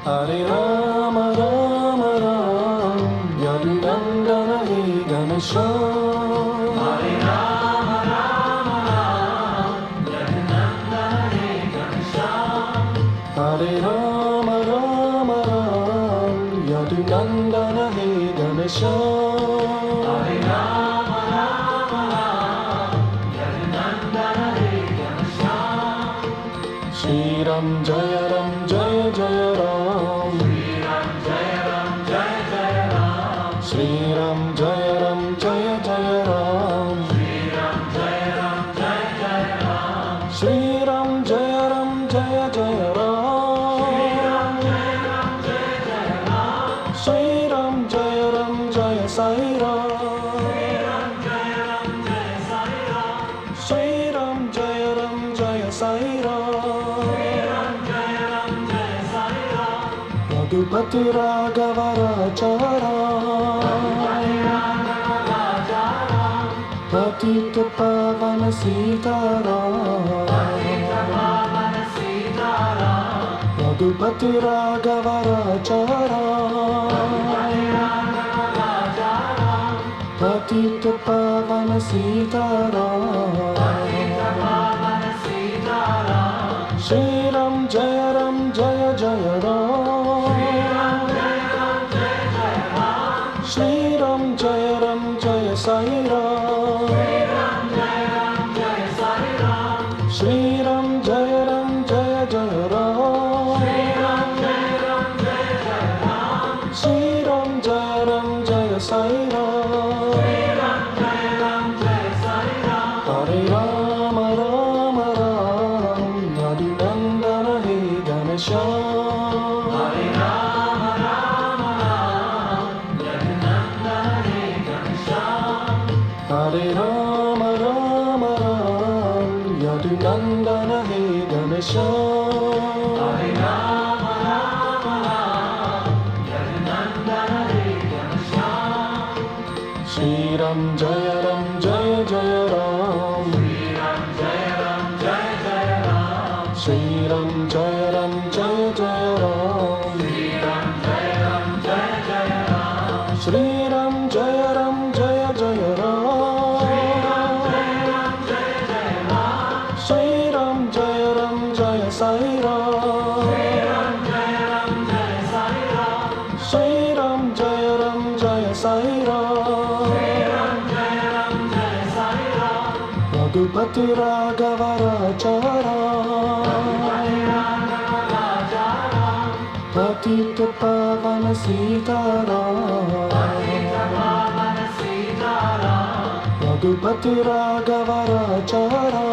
Hare Rama Rama Ram Yadunandana He Ganesha. Hare Rama Rama Ram Yadunandana He Ganesha. Hare Rama Rama Ram Yadunandana He Ganesha. Hare Rama Rama Ram Yadunandana He Ganesha. Shri Ram Jaya Ram Jaya Jaya Ram. Shri Ram Jaya Ram Jaya Jaya Ram. Shri Ram Jaya Ram Jaya Jaya Ram. Shri Ram Jaya Ram Jaya Sai Ram. Shri Ram Jaya Ram Jaya Sai Ram. Raghupati Raghava Rachara. Patita Pavana Sitaram. Raghupati Raghava Rachara. Patita Pavana Sitaram. Shri Ram Jaya Ram Jaya Jaya Ram. Shri Ram Jaya Ram Jaya Sai Ram. Shri Ram Jaya Ram Jaya Jaya Ram. Shri Ram Jaya Ram Jaya Sai Ram. Hare Rama Rama Ram Yadunandana He Ganesha. Hare Rama Rama Ram Yadunandana He Ganesha. Hare Rama Rama Ram Yadunandana He Ganesha. Hare Rama Rama Ram Yadunandana He Ganesha. Shri Ram Jaya Ram Jaya Jaya Ram. Shri Ram Jaya Ram Jaya Jaya Ram. Shri Ram Jaya Ram Jaya Jaya Ram. Shri Ram Jaya Ram Jaya Sai Ram. Shri Ram Jaya Ram Jaya Sai Ram. Raghupati Raghava Rachara. Patita Pavana Sitaram. Raghupati Raghava Rachara.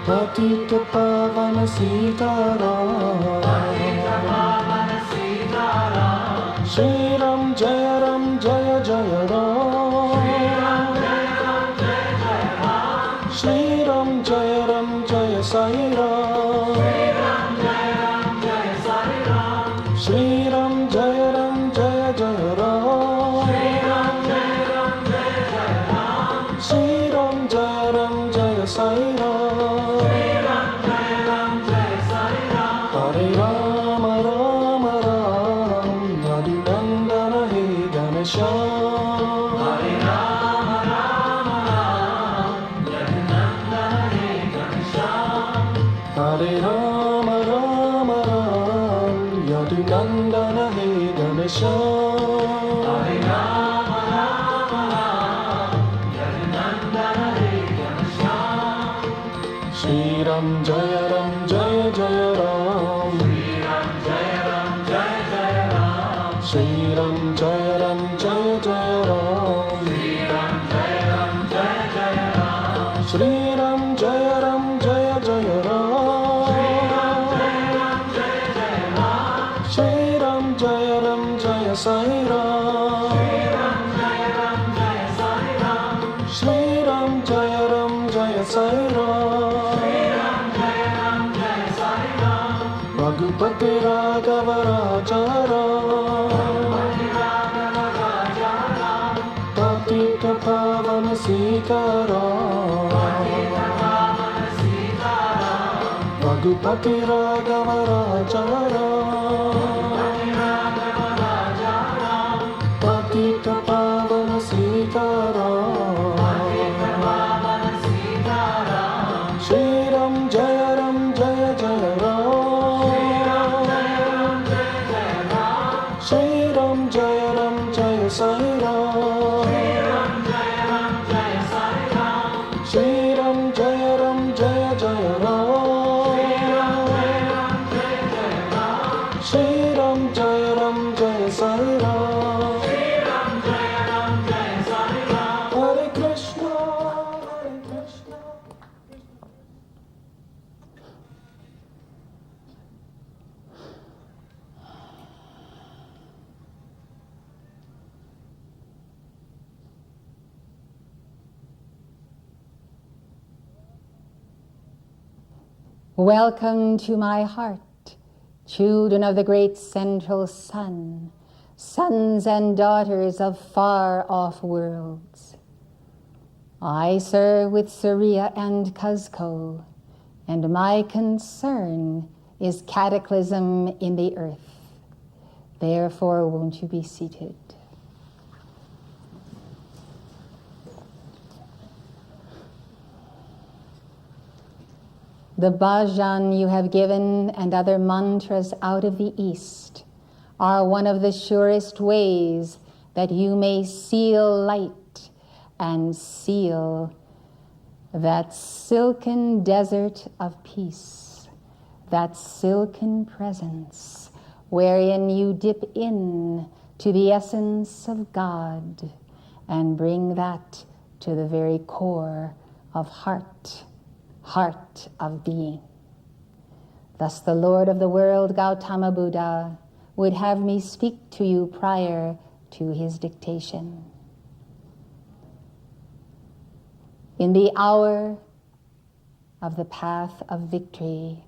Patita Pavana Sitaram. Shri Ram Jaya Ram Jaya Jaya Ram. Shri Ram Jaya Ram Jaya Sai Ram. Shri Ram Jaya Ram Jaya Jaya Ram. Shri Ram Jaya Ram Jaya Sai Ram. Hare Rama Rama Ram Yadunandana He Ganesha. Hare Rama Rama Ram Yadunandana He Ganesha. Hare Rama Rama Ram Yadunandana He Ganesha. Hare Rama Rama Ram Yadunandana He Ganesha. Shri Ram Jaya Ram Jaya Jaya Ram. Shri Ram Jaya Ram Jaya Jaya Ram. Shri Ram Jaya Ram Jaya Jaya Ram. Shri Ram Jaya Ram Jaya Sai Ram. Shri Ram Jaya Ram Jaya Sai Ram. Raghupati Raghava Rachara. Patita Pavana Sitaram. Bhakti Raghava Raja Ram, Patita Pavana Sita Ram, Shri Ram Jaya Ram Jaya Jaya Ram, Shri Ram Jaya Ram Jaya Sai Ram, Shri Ram Jaya Ram Jaya Jaya Ram, Shri Ram Jaya Ram Jaya Sai Ram, Hare Krishna, Hare Krishna. Welcome to my heart, children of the great central sun, sons and daughters of far-off worlds. I serve with Surya and Cuzco, and my concern is cataclysm in the earth. Therefore, won't you be seated? The bhajan you have given and other mantras out of the East are one of the surest ways that you may seal light and seal that silken desert of peace, that silken presence wherein you dip in to the essence of God and bring that to the very core of heart of being. Thus the Lord of the world, Gautama Buddha, would have me speak to you prior to his dictation. In the hour of the path of victory,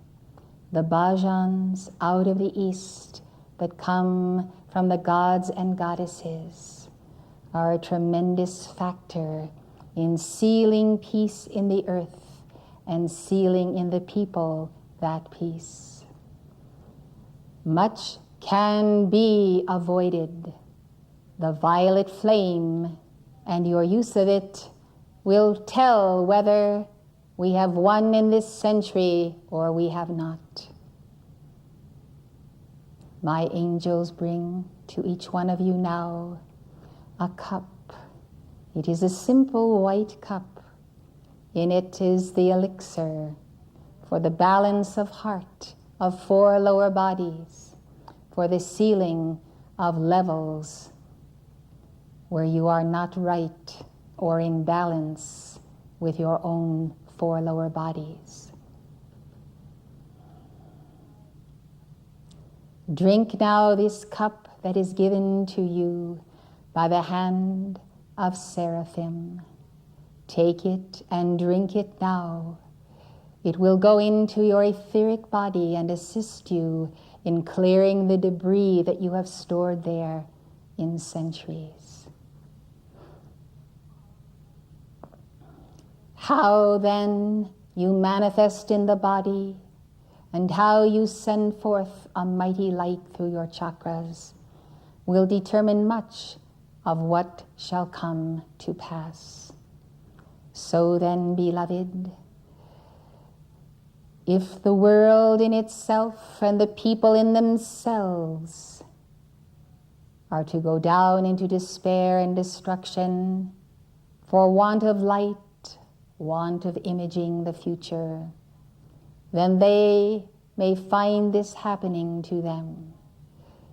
the bhajans out of the East that come from the gods and goddesses are a tremendous factor in sealing peace in the earth and sealing in the people that peace. Much can be avoided. The violet flame and your use of it will tell whether we have won in this century or we have not. My angels bring to each one of you now a cup. It is a simple white cup. In it is the elixir for the balance of heart of 4 lower bodies, for the sealing of levels where you are not right or in balance with your own 4 lower bodies. Drink now this cup that is given to you by the hand of seraphim. Take it and drink it now. It will go into your etheric body and assist you in clearing the debris that you have stored there in centuries. How then you manifest in the body and how you send forth a mighty light through your chakras will determine much of what shall come to pass. So then, beloved, if the world in itself and the people in themselves are to go down into despair and destruction for want of light, want of imaging the future, then they may find this happening to them.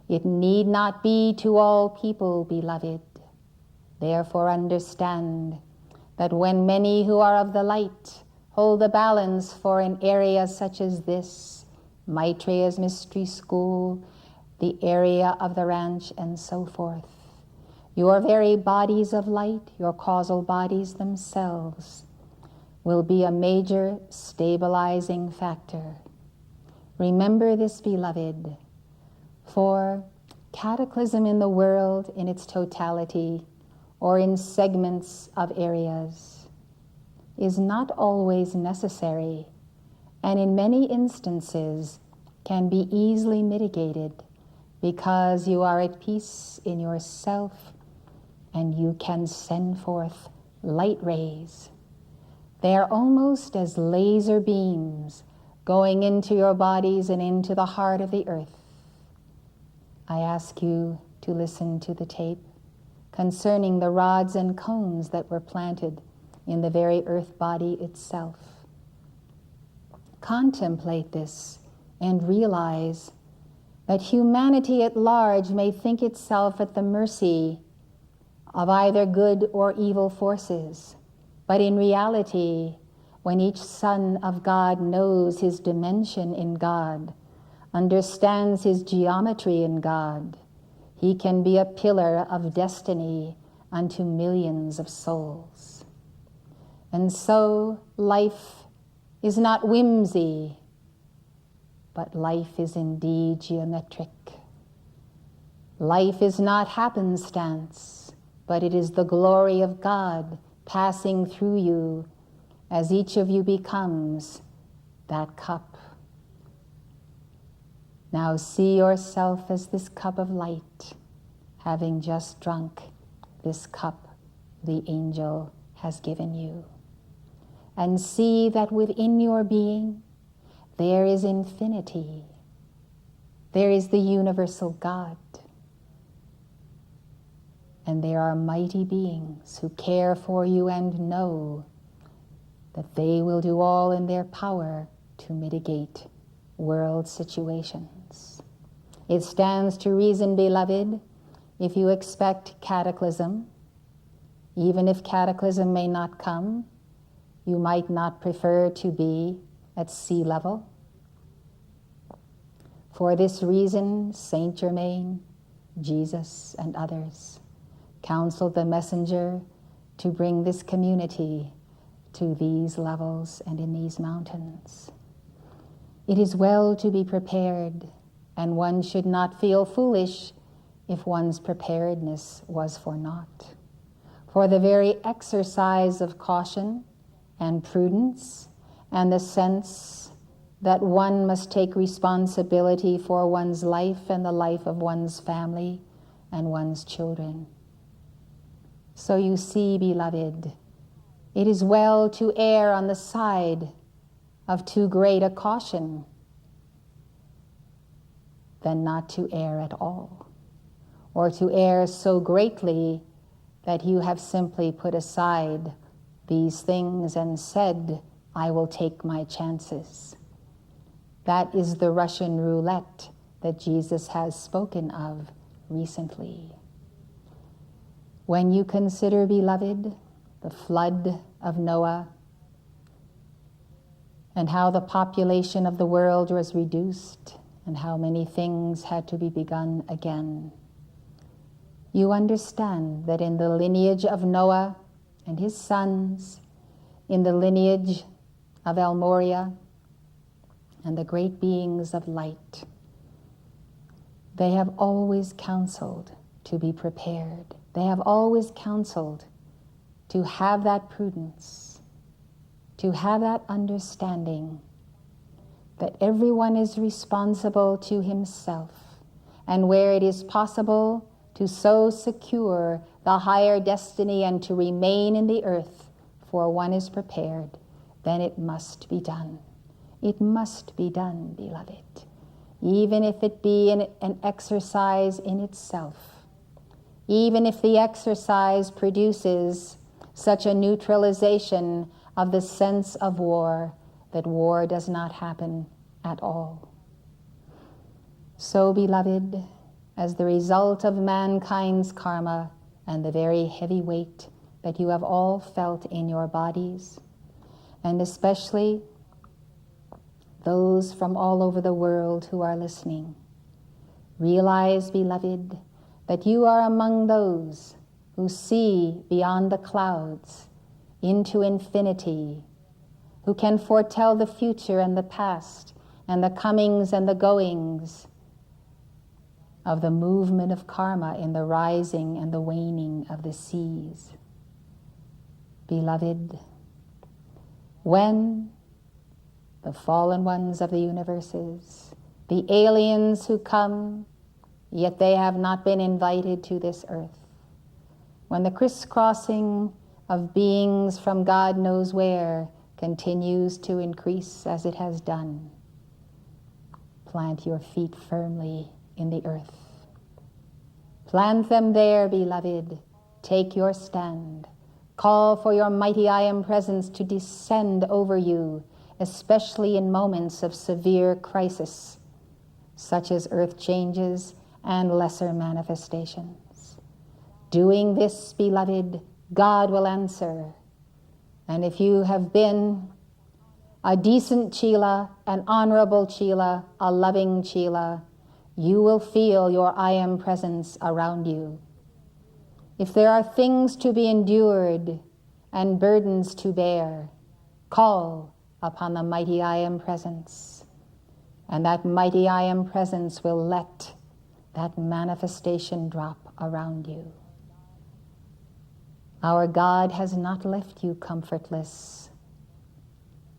It need not be to all people, beloved. Therefore understand that when many who are of the light hold the balance for an area such as this, Maitreya's mystery school, the area of the ranch, and so forth, your very bodies of light, your causal bodies themselves, will be a major stabilizing factor. Remember this, beloved, for cataclysm in the world in its totality or in segments of areas is not always necessary, and in many instances can be easily mitigated because you are at peace in yourself and you can send forth light rays. They are almost as laser beams going into your bodies and into the heart of the earth. I ask you to listen to the tape concerning the rods and cones that were planted in the very earth body itself. Contemplate this and realize that humanity at large may think itself at the mercy of either good or evil forces. But in reality, when each son of God knows his dimension in God, understands his geometry in God, he can be a pillar of destiny unto millions of souls. And so life is not whimsy, but life is indeed geometric. Life is not happenstance, but it is the glory of God passing through you as each of you becomes that cup. Now see yourself as this cup of light, having just drunk this cup the angel has given you. And see that within your being there is infinity. There is the universal God. And there are mighty beings who care for you and know that they will do all in their power to mitigate world situations. It stands to reason, beloved, if you expect cataclysm, even if cataclysm may not come, you might not prefer to be at sea level. For this reason, Saint Germain, Jesus, and others counseled the messenger to bring this community to these levels and in these mountains. It is well to be prepared, and one should not feel foolish if one's preparedness was for naught. For the very exercise of caution and prudence and the sense that one must take responsibility for one's life and the life of one's family and one's children. So you see, beloved, it is well to err on the side of too great a caution than not to err at all, or to err so greatly that you have simply put aside these things and said, I will take my chances. That is the Russian roulette that Jesus has spoken of recently. When you consider, beloved, the flood of Noah and how the population of the world was reduced and how many things had to be begun again, you understand that in the lineage of Noah and his sons, in the lineage of El Moria and the great beings of light, they have always counseled to be prepared. They have always counseled to have that prudence, to have that understanding that everyone is responsible to himself, and where it is possible to so secure the higher destiny and to remain in the earth, for one is prepared, then it must be done. It must be done, beloved, even if it be an exercise in itself. Even if the exercise produces such a neutralization of the sense of war that war does not happen at all. So, beloved, as the result of mankind's karma and the very heavy weight that you have all felt in your bodies, and especially those from all over the world who are listening, realize, beloved, that you are among those who see beyond the clouds into infinity, who can foretell the future and the past and the comings and the goings of the movement of karma in the rising and the waning of the seas. Beloved, when the fallen ones of the universes, the aliens who come, yet they have not been invited to this earth. When the crisscrossing of beings from God knows where continues to increase as it has done, plant your feet firmly in the earth. Plant them there, beloved. Take your stand. Call for your mighty I Am presence to descend over you, especially in moments of severe crisis, such as earth changes and lesser manifestations. Doing this, beloved, God will answer. And if you have been a decent Chela, an honorable Chela, a loving Chela, you will feel your I Am presence around you. If there are things to be endured and burdens to bear, call upon the mighty I Am presence. And that mighty I Am presence will let that manifestation drop around you. Our God has not left you comfortless,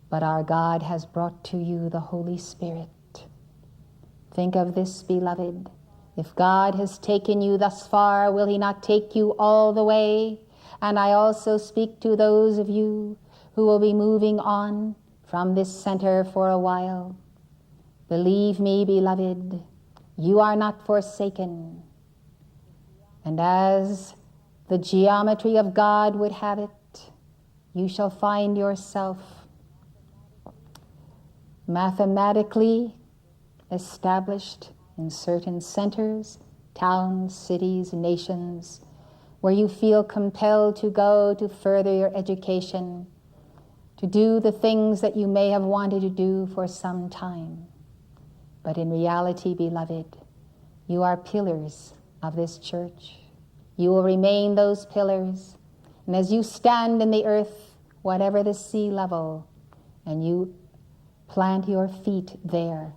but our God has brought to you the Holy Spirit. Think of this, beloved. If God has taken you thus far, will he not take you all the way? And I also speak to those of you who will be moving on from this center for a while. Believe me, beloved, you are not forsaken. And as the geometry of God would have it, you shall find yourself mathematically established in certain centers, towns, cities, nations, where you feel compelled to go to further your education, to do the things that you may have wanted to do for some time. But in reality, beloved, you are pillars of this church. You will remain those pillars. And as you stand in the earth, whatever the sea level, and you plant your feet there,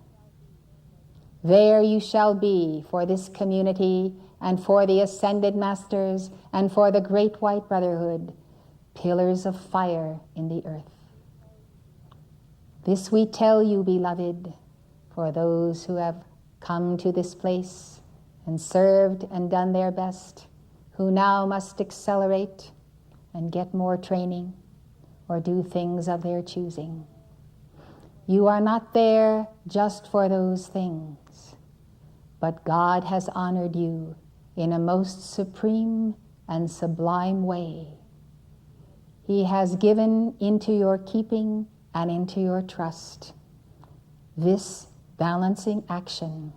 there you shall be for this community and for the ascended masters and for the great white brotherhood, pillars of fire in the earth. This we tell you, beloved, for those who have come to this place and served and done their best, who now must accelerate and get more training or do things of their choosing. You are not there just for those things, but God has honored you in a most supreme and sublime way. He has given into your keeping and into your trust this balancing action.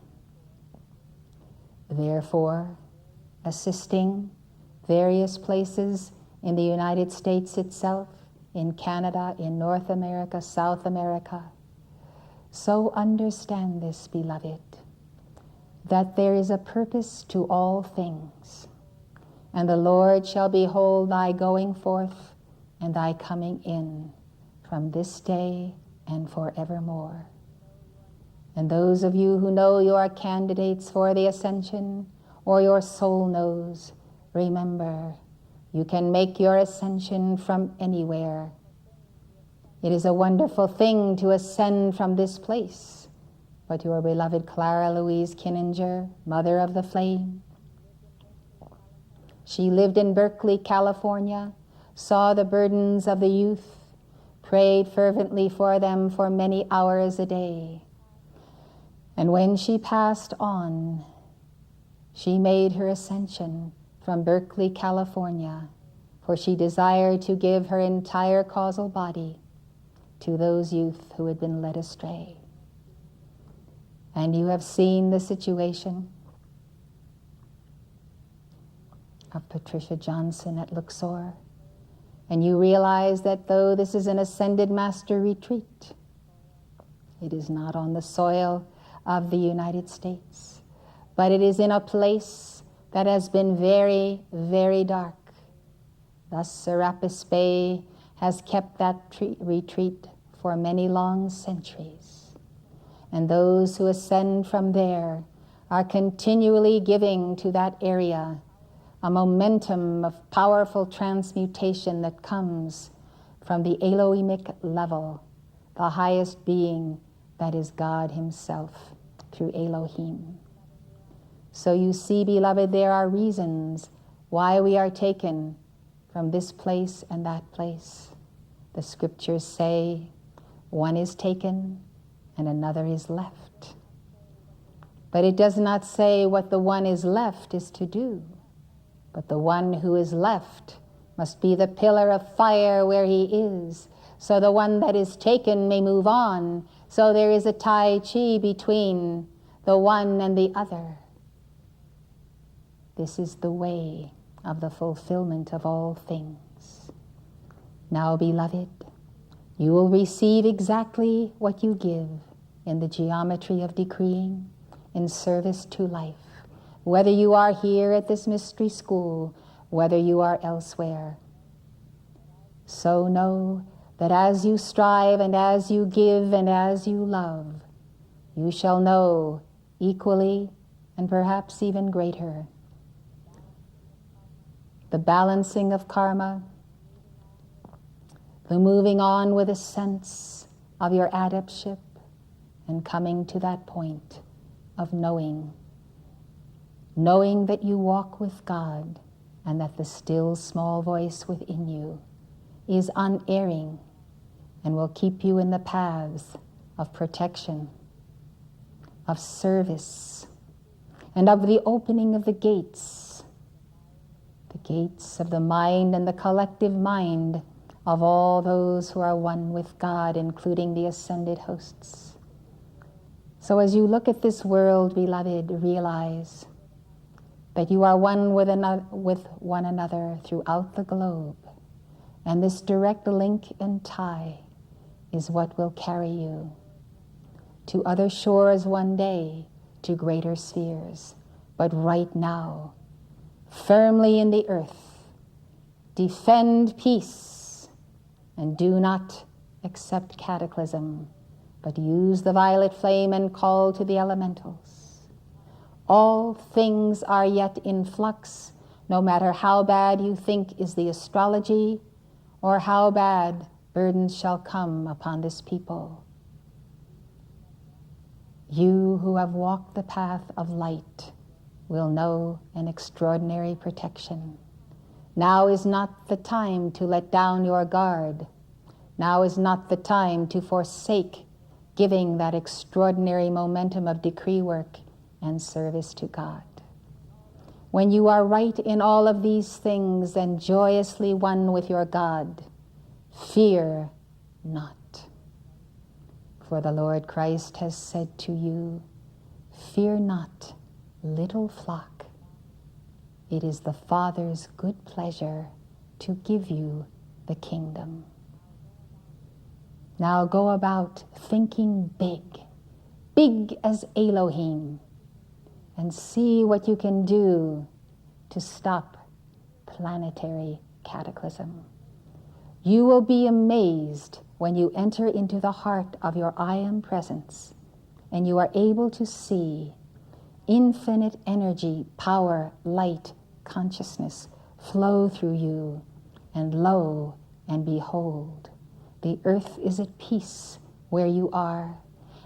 Therefore, assisting various places in the United States itself, in Canada, in North America, South America. So understand this, beloved, that there is a purpose to all things, and the Lord shall behold thy going forth and thy coming in from this day and forevermore. And those of you who know you are candidates for the ascension, or your soul knows, remember, you can make your ascension from anywhere. It is a wonderful thing to ascend from this place, but your beloved Clara Louise Kinninger, mother of the flame, she lived in Berkeley, California, saw the burdens of the youth, prayed fervently for them for many hours a day. And when she passed on, she made her ascension from Berkeley, California, for she desired to give her entire causal body to those youth who had been led astray. And you have seen the situation of Patricia Johnson at Luxor, and you realize that though this is an ascended master retreat, it is not on the soil of the United States, but it is in a place that has been very, very dark. Thus Serapis Bey has kept that retreat for many long centuries. And those who ascend from there are continually giving to that area a momentum of powerful transmutation that comes from the Elohimic level, the highest being that is God himself through Elohim. So you see, beloved, there are reasons why we are taken from this place and that place. The scriptures say one is taken and another is left. But it does not say what the one is left is to do. But the one who is left must be the pillar of fire where he is, so the one that is taken may move on. So there is a tai chi between the one and the other. This is the way of the fulfillment of all things. Now, beloved, you will receive exactly what you give in the geometry of decreeing in service to life, whether you are here at this mystery school, whether you are elsewhere. So know that as you strive and as you give and as you love, you shall know equally and perhaps even greater the balancing of karma, the moving on with a sense of your adeptship and coming to that point of knowing that you walk with God and that the still small voice within you is unerring and will keep you in the paths of protection, of service, and of the opening of the gates of the mind and the collective mind of all those who are one with God, including the ascended hosts. So as you look at this world, beloved, realize that you are one with one another throughout the globe, and this direct link and tie is what will carry you to other shores one day, to greater spheres. But right now, firmly in the earth, defend peace, and do not accept cataclysm, but use the violet flame and call to the elementals. All things are yet in flux, no matter how bad you think is the astrology, or how bad burdens shall come upon this people. You who have walked the path of light will know an extraordinary protection. Now is not the time to let down your guard. Now is not the time to forsake giving that extraordinary momentum of decree work and service to God. When you are right in all of these things and joyously one with your God, fear not. For the Lord Christ has said to you, fear not, little flock. It is the Father's good pleasure to give you the kingdom. Now go about thinking big as Elohim, and see what you can do to stop planetary cataclysm. You will be amazed when you enter into the heart of your I Am presence, and you are able to see infinite energy, power, light, consciousness flow through you, and lo and behold, the earth is at peace where you are,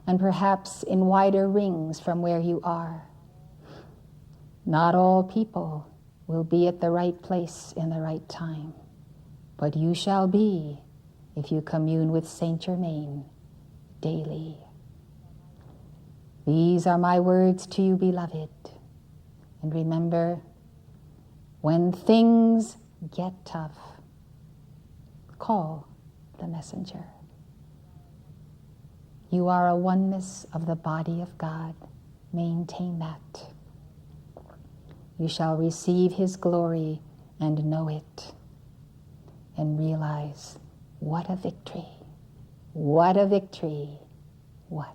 and perhaps in wider rings from where you are. Not all people will be at the right place in the right time, but you shall be if you commune with Saint Germain daily. These are my words to you, beloved. And remember, when things get tough, call the messenger. You are a oneness of the body of God. Maintain that. You shall receive his glory and know it, and realize what a victory, what a victory, what